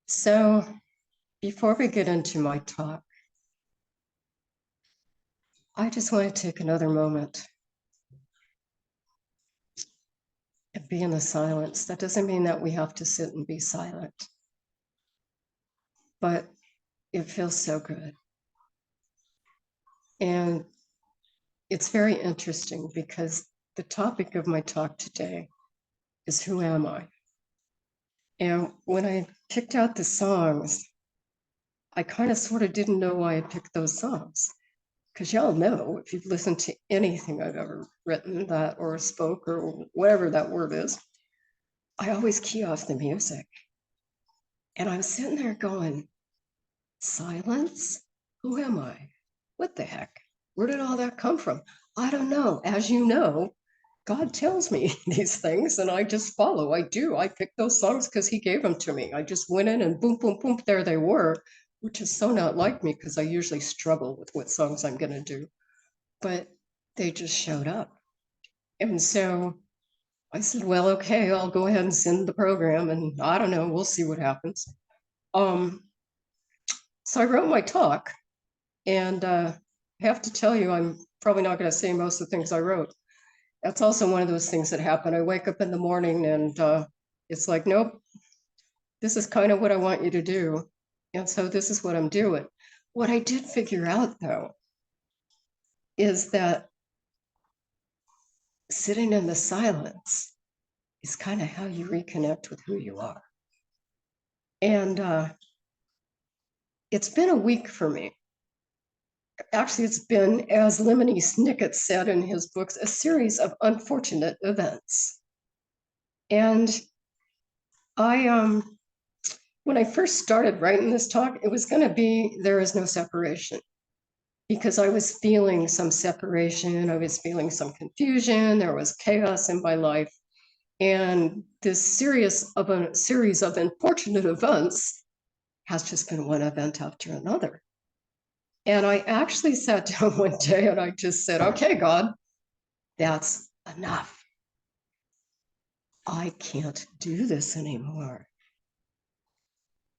So, before we get into my talk, I just want to take another moment and be in the silence. That doesn't mean that we have to sit and be silent, but it feels so good. And it's very interesting because the topic of my talk today is who am I? And when I picked out the songs, I kind of sort of didn't know why I picked those songs. Because y'all know, if you've listened to anything I've ever written that or spoke or whatever that word is, I always key off the music. And I'm sitting there going, silence? Who am I? What the heck? Where did all that come from? I don't know. As you know, God tells me these things and I just follow. I do. I pick those songs because he gave them to me. I just went in and boom, boom, boom, there they were, which is so not like me because I usually struggle with what songs I'm going to do. But they just showed up. And so I said, well, okay, I'll go ahead and send the program and I don't know, we'll see what happens. So I wrote my talk and I have to tell you, I'm probably not going to say most of the things I wrote. That's also one of those things that happen. I wake up in the morning and it's like, nope, this is kind of what I want you to do. And so this is what I'm doing. What I did figure out though, is that sitting in the silence is kind of how you reconnect with who you are. And it's been a week for me. Actually, it's been, as Lemony Snicket said in his books, a series of unfortunate events. And I, when I first started writing this talk, it was going to be There Is No Separation, because I was feeling some separation, I was feeling some confusion, there was chaos in my life. And this series of unfortunate events has just been one event after another. And I actually sat down one day and I just said, okay, God, that's enough. I can't do this anymore.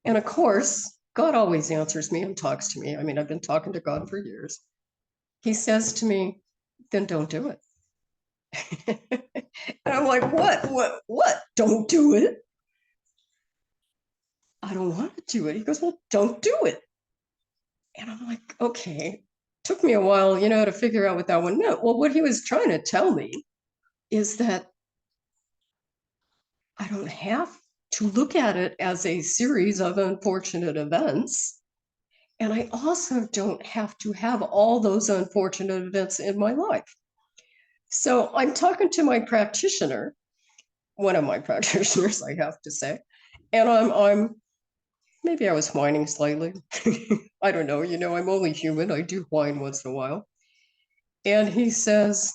And of course, God always answers me and talks to me. I mean, I've been talking to God for years. He says to me, then don't do it. And I'm like, what? Don't do it. I don't want to do it. He goes, well, don't do it. And I'm like, okay. Took me a while, to figure out what that one meant. Well, what he was trying to tell me is that I don't have to look at it as a series of unfortunate events. And I also don't have to have all those unfortunate events in my life. So I'm talking to my practitioner, one of my practitioners, I have to say, and I'm maybe I was whining slightly. I don't know, I'm only human. I do whine once in a while. And he says,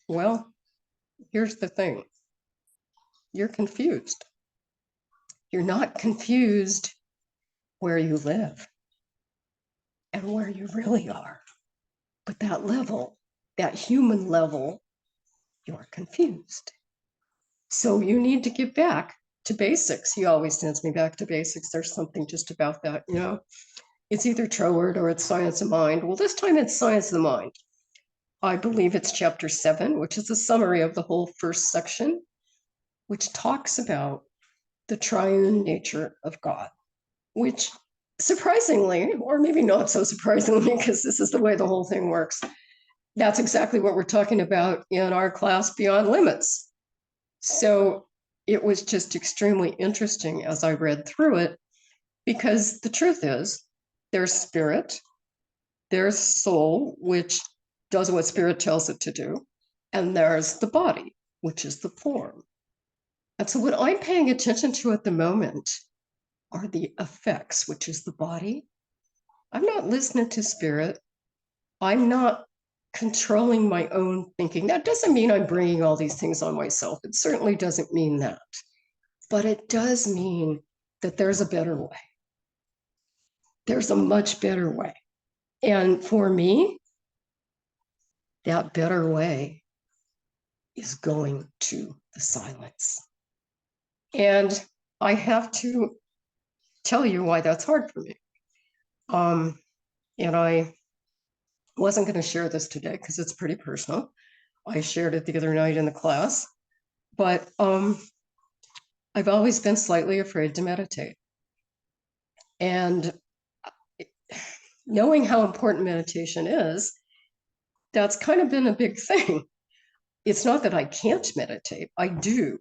well, here's the thing. You're confused. You're not confused where you live and where you really are. But that level, that human level, you're confused. So you need to get back to basics. He always sends me back to basics. There's something just about that, It's either Troward or it's Science of Mind. Well, this time it's Science of the Mind. I believe it's chapter 7, which is a summary of the whole first section, which talks about the triune nature of God, which surprisingly, or maybe not so surprisingly, because this is the way the whole thing works, that's exactly what we're talking about in our class Beyond Limits. So it was just extremely interesting as I read through it, because the truth is there's spirit, there's soul, which does what spirit tells it to do, and there's the body, which is the form. And so what I'm paying attention to at the moment are the effects, which is the body. I'm not listening to spirit. I'm not controlling my own thinking. That doesn't mean I'm bringing all these things on myself. It certainly doesn't mean that. But it does mean that there's a better way. There's a much better way. And for me, that better way is going to the silence. And I have to tell you why that's hard for me. And I wasn't going to share this today because it's pretty personal. I shared it the other night in the class, but I've always been slightly afraid to meditate. And knowing how important meditation is, that's kind of been a big thing. It's not that I can't meditate, I do,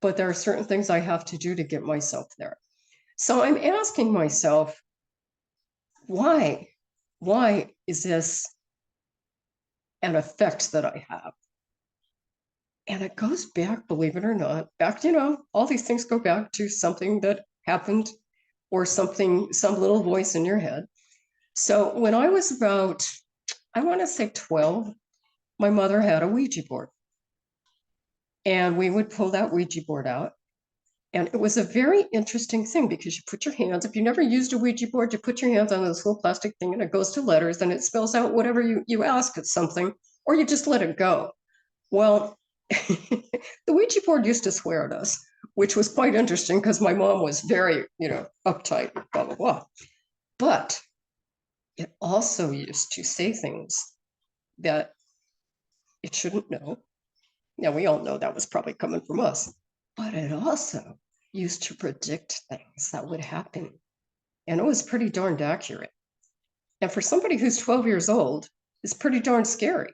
but there are certain things I have to do to get myself there. So I'm asking myself, why? Why is this an effect that I have? And it goes back, believe it or not, back, all these things go back to something that happened or something, some little voice in your head. So when I was about, I want to say 12, my mother had a Ouija board. And we would pull that Ouija board out. And it was a very interesting thing because you put your hands, if you never used a Ouija board, you put your hands on this little plastic thing and it goes to letters and it spells out whatever you ask at something, or you just let it go. Well, the Ouija board used to swear at us, which was quite interesting because my mom was very, uptight, blah, blah, blah. But it also used to say things that it shouldn't know. Now, we all know that was probably coming from us, but it also used to predict things that would happen. And it was pretty darned accurate. And for somebody who's 12 years old, it's pretty darn scary.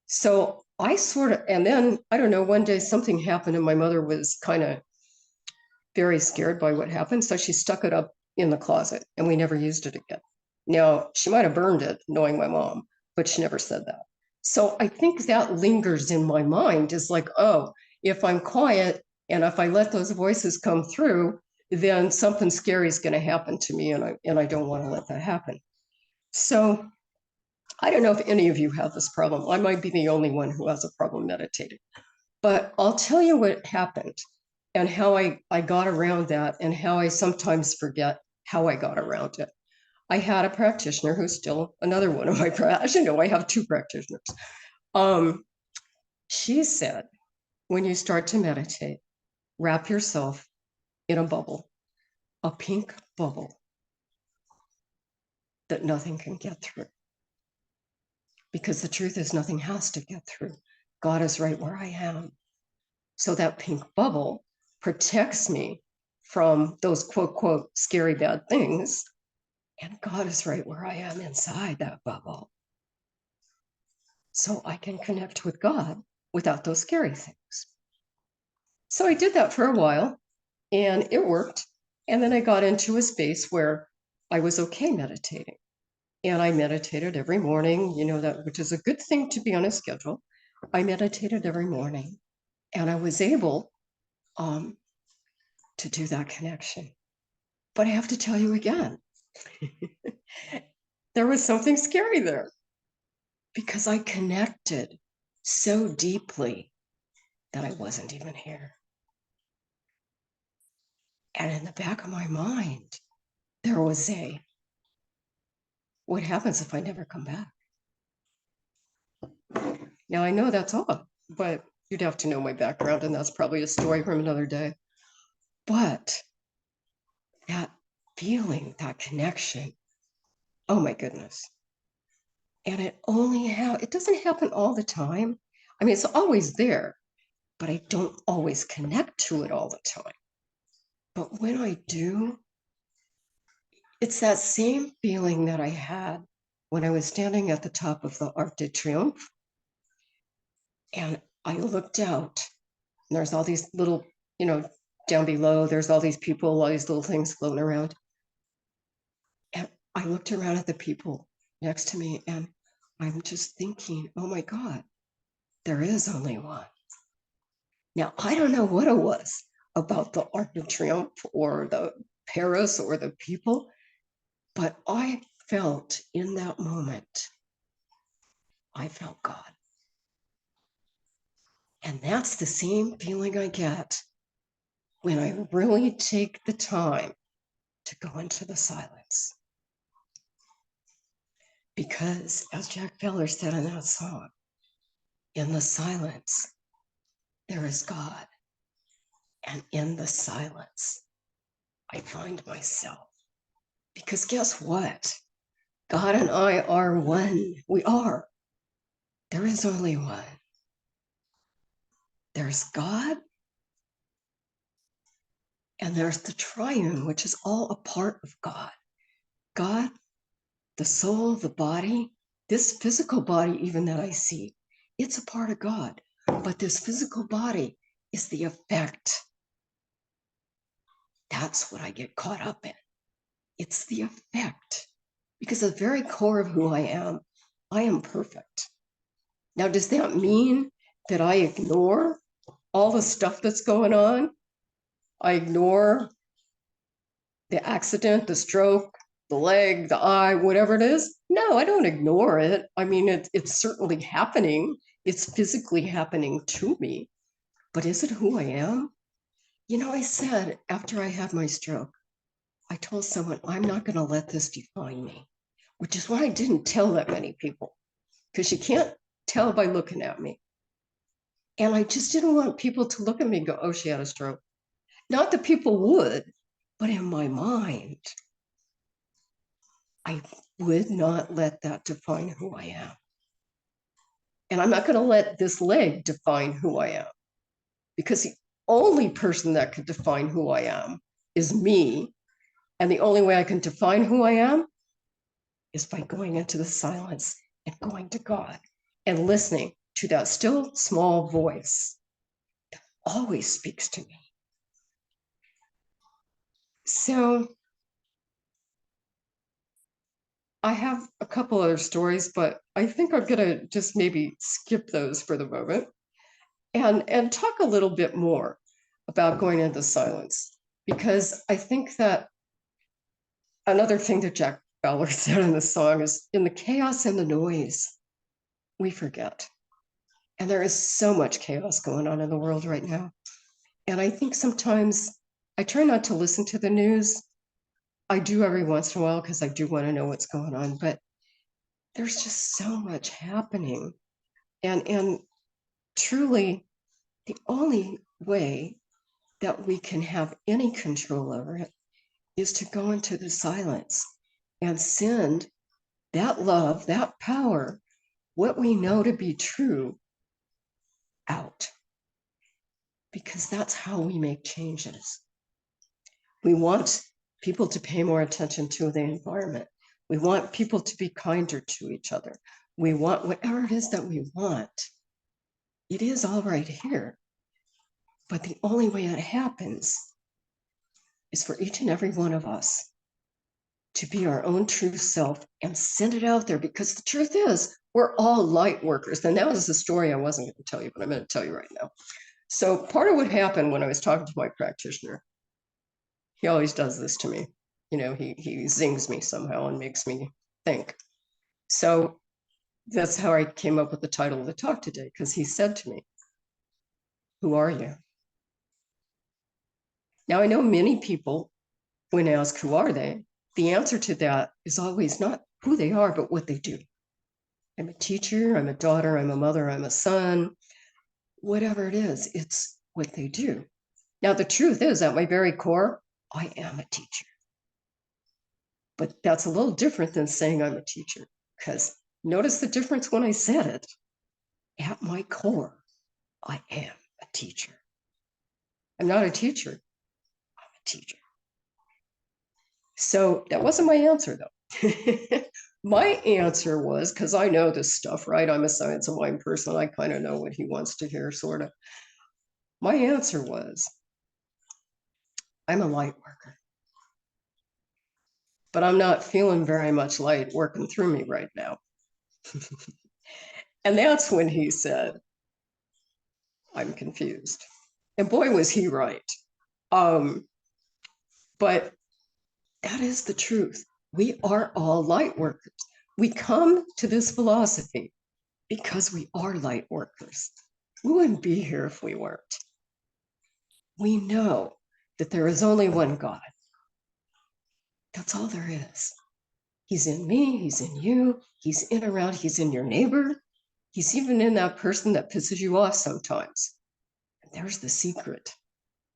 So I and then, I don't know, one day something happened and my mother was kind of very scared by what happened. So she stuck it up in the closet and we never used it again. Now, she might have burned it, knowing my mom, but she never said that. So I think that lingers in my mind is like, oh, if I'm quiet and if I let those voices come through, then something scary is going to happen to me, and I don't want to let that happen. So I don't know if any of you have this problem. I might be the only one who has a problem meditating, but I'll tell you what happened and how I got around that and how I sometimes forget how I got around it. I had a practitioner who's still another one of my practitioners. I have two practitioners. She said, when you start to meditate, wrap yourself in a bubble, a pink bubble that nothing can get through. Because the truth is, nothing has to get through. God is right where I am. So that pink bubble protects me from those quote, quote, scary bad things. And God is right where I am inside that bubble. So I can connect with God without those scary things. So I did that for a while and it worked. And then I got into a space where I was okay meditating. And I meditated every morning, which is a good thing to be on a schedule. I meditated every morning and I was able to do that connection. But I have to tell you again, there was something scary there because I connected so deeply that I wasn't even here. And in the back of my mind, there was what happens if I never come back? Now, I know that's odd, but you'd have to know my background, and that's probably a story from another day. But that feeling, that connection, oh my goodness. And it doesn't happen all the time. I mean, it's always there, but I don't always connect to it all the time. But when I do, it's that same feeling that I had when I was standing at the top of the Arc de Triomphe. And I looked out, and there's all these little, down below, there's all these people, all these little things floating around. And I looked around at the people next to me, and I'm just thinking, oh my God, there is only one. Now, I don't know what it was about the Arc de Triomphe or the Paris or the people, but I felt in that moment, I felt God. And that's the same feeling I get when I really take the time to go into the silence. Because as Jack Feller said in that song, in the silence, there is God. And in the silence, I find myself. Because guess what? God and I are one. We are. There is only one. There's God, and there's the triune, which is all a part of God. God, the soul, the body, this physical body, even that I see, it's a part of God. But this physical body is the effect. That's what I get caught up in. It's the effect. Because at the very core of who I am perfect. Now, does that mean that I ignore all the stuff that's going on? I ignore the accident, the stroke, the leg, the eye, whatever it is? No, I don't ignore it. I mean, it's certainly happening. It's physically happening to me. But is it who I am? You know, I said after I had my stroke, I told someone, I'm not going to let this define me, which is why I didn't tell that many people, because you can't tell by looking at me. And I just didn't want people to look at me and go, oh, she had a stroke. Not that people would, but in my mind, I would not let that define who I am. And I'm not going to let this leg define who I am, because the only person that could define who I am is me. And the only way I can define who I am is by going into the silence and going to God and listening to that still small voice that always speaks to me. So I have a couple other stories, but I think I'm going to just maybe skip those for the moment and talk a little bit more about going into silence, because I think that another thing that Jack Ballard said in the song is, in the chaos and the noise, we forget. And there is so much chaos going on in the world right now. And I think sometimes I try not to listen to the news. I do every once in a while because I do want to know what's going on, but there's just so much happening. And truly, the only way that we can have any control over it is to go into the silence and send that love, that power, what we know to be true, out. Because that's how we make changes. We want people to pay more attention to the environment. We want people to be kinder to each other. We want whatever it is that we want. It is all right here. But the only way it happens is for each and every one of us to be our own true self and send it out there, because the truth is we're all light workers. And that was the story I wasn't going to tell you, but I'm going to tell you right now. So part of what happened when I was talking to my practitioner, he always does this to me. You know, he zings me somehow and makes me think. So that's how I came up with the title of the talk today, because he said to me, who are you? Now, I know many people, when asked who are they, the answer to that is always not who they are, but what they do. I'm a teacher, I'm a daughter, I'm a mother, I'm a son, whatever it is, it's what they do. Now, the truth is, at my very core, I am a teacher. But that's a little different than saying I'm a teacher, because notice the difference when I said it. At my core, I am a teacher. I'm not a teacher, I'm a teacher. So that wasn't my answer, though. My answer was, because I know this stuff, right? I'm a science of mind person. I kind of know what he wants to hear, sort of. My answer was, I'm a light worker. But I'm not feeling very much light working through me right now. And that's when he said, I'm confused. And boy, was he right. But that is the truth. We are all light workers. We come to this philosophy because we are light workers. We wouldn't be here if we weren't. We know that there is only one God. That's all there is. He's in me, he's in you, he's in around, he's in your neighbor. He's even in that person that pisses you off sometimes. And there's the secret,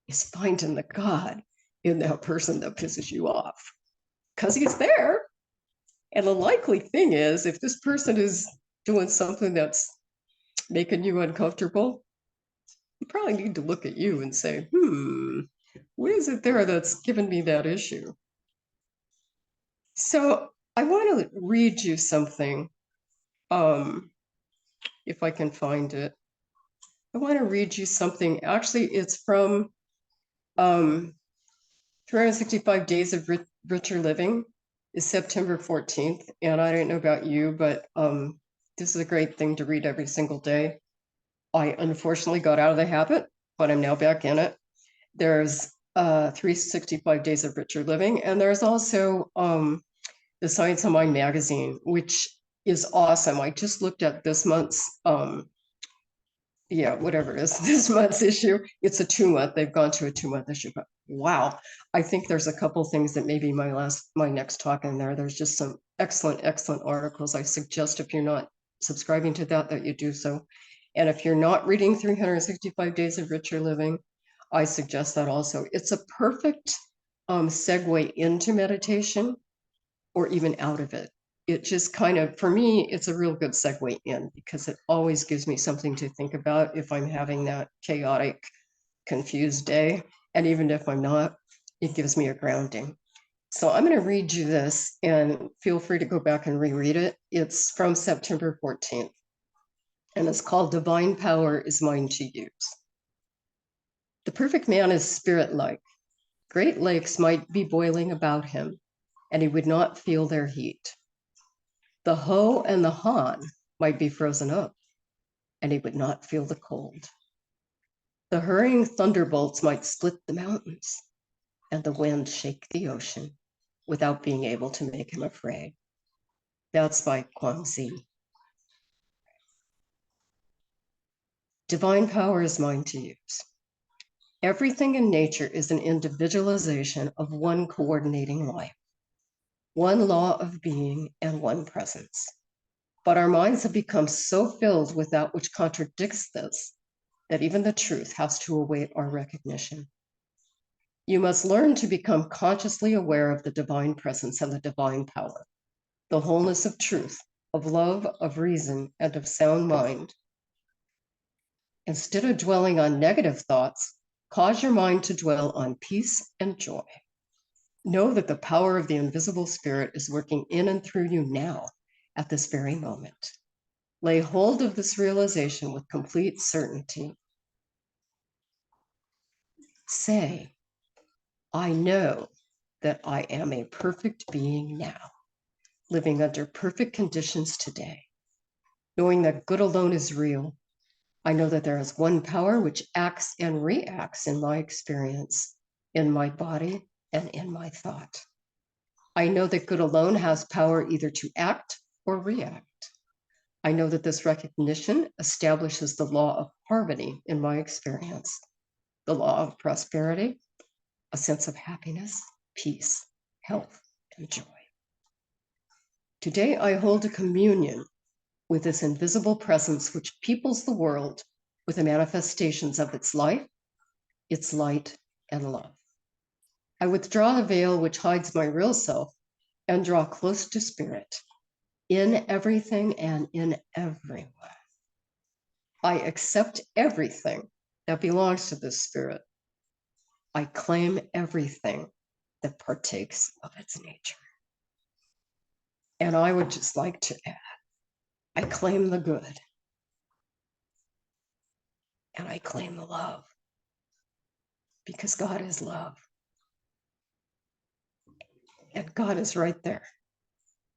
is finding the God in that person that pisses you off because he's there. And the likely thing is, if this person is doing something that's making you uncomfortable, you probably need to look at you and say, what is it there that's giving me that issue? So I want to read you something, if I can find it. I want to read you something. Actually, it's from 365 Days of Richer Living is September 14th. And I don't know about you, but this is a great thing to read every single day. I unfortunately got out of the habit, but I'm now back in it. There's 365 Days of Richer Living, and there's also the Science of Mind magazine, which is awesome. I just looked at this month's, whatever it is, this month's issue. It's a 2-month. They've gone to a 2-month issue, but wow. I think there's a couple things that maybe my next talk in there. There's just some excellent articles. I suggest if you're not subscribing to that you do so. And if you're not reading 365 Days of Richer Living, I suggest that also. It's a perfect segue into meditation or even out of it. It just kind of, for me, it's a real good segue in because it always gives me something to think about if I'm having that chaotic, confused day. And even if I'm not, it gives me a grounding. So I'm going to read you this and feel free to go back and reread it. It's from September 14th. And it's called Divine Power is Mine to Use. The perfect man is spirit-like. Great lakes might be boiling about him, and he would not feel their heat. The Ho and the Han might be frozen up, and he would not feel the cold. The hurrying thunderbolts might split the mountains, and the wind shake the ocean without being able to make him afraid. That's by Guangxi. Divine power is mine to use. Everything in nature is an individualization of one coordinating life, one law of being and one presence. But our minds have become so filled with that which contradicts this that even the truth has to await our recognition. You must learn to become consciously aware of the divine presence and the divine power, the wholeness of truth, of love, of reason, and of sound mind. Instead of dwelling on negative thoughts, cause your mind to dwell on peace and joy. Know that the power of the invisible spirit is working in and through you now, at this very moment. Lay hold of this realization with complete certainty. Say, I know that I am a perfect being now, living under perfect conditions today. Knowing that good alone is real, I know that there is one power which acts and reacts in my experience, in my body, and in my thought. I know that good alone has power either to act or react. I know that this recognition establishes the law of harmony in my experience, the law of prosperity, a sense of happiness, peace, health, and joy. Today, I hold a communion with this invisible presence which peoples the world with the manifestations of its life, its light, and love. I withdraw the veil which hides my real self and draw close to spirit in everything and in everyone. I accept everything that belongs to this spirit. I claim everything that partakes of its nature. And I would just like to add, I claim the good. And I claim the love. Because God is love. And God is right there,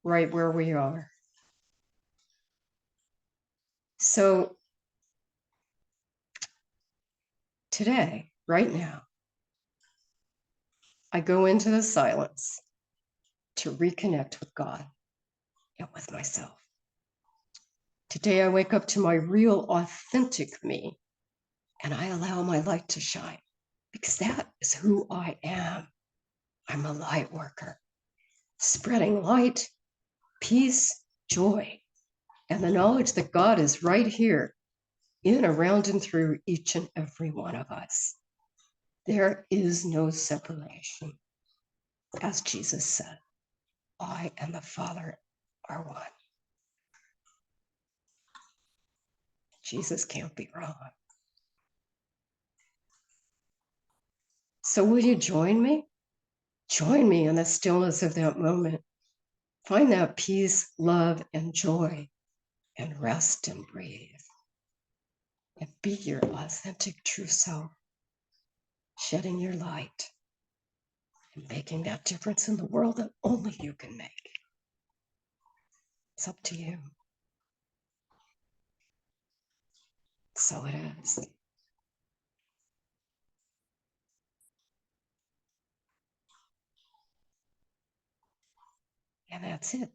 right where we are. So today, right now, I go into the silence to reconnect with God and with myself. Today, I wake up to my real, authentic me, and I allow my light to shine because that is who I am. I'm a light worker, spreading light, peace, joy, and the knowledge that God is right here in, around, and through each and every one of us. There is no separation. As Jesus said, I and the Father are one. Jesus can't be wrong. So will you join me? Join me in the stillness of that moment. Find that peace, love, and joy, and rest and breathe. And be your authentic true self, shedding your light and making that difference in the world that only you can make. It's up to you. So it is. And that's it.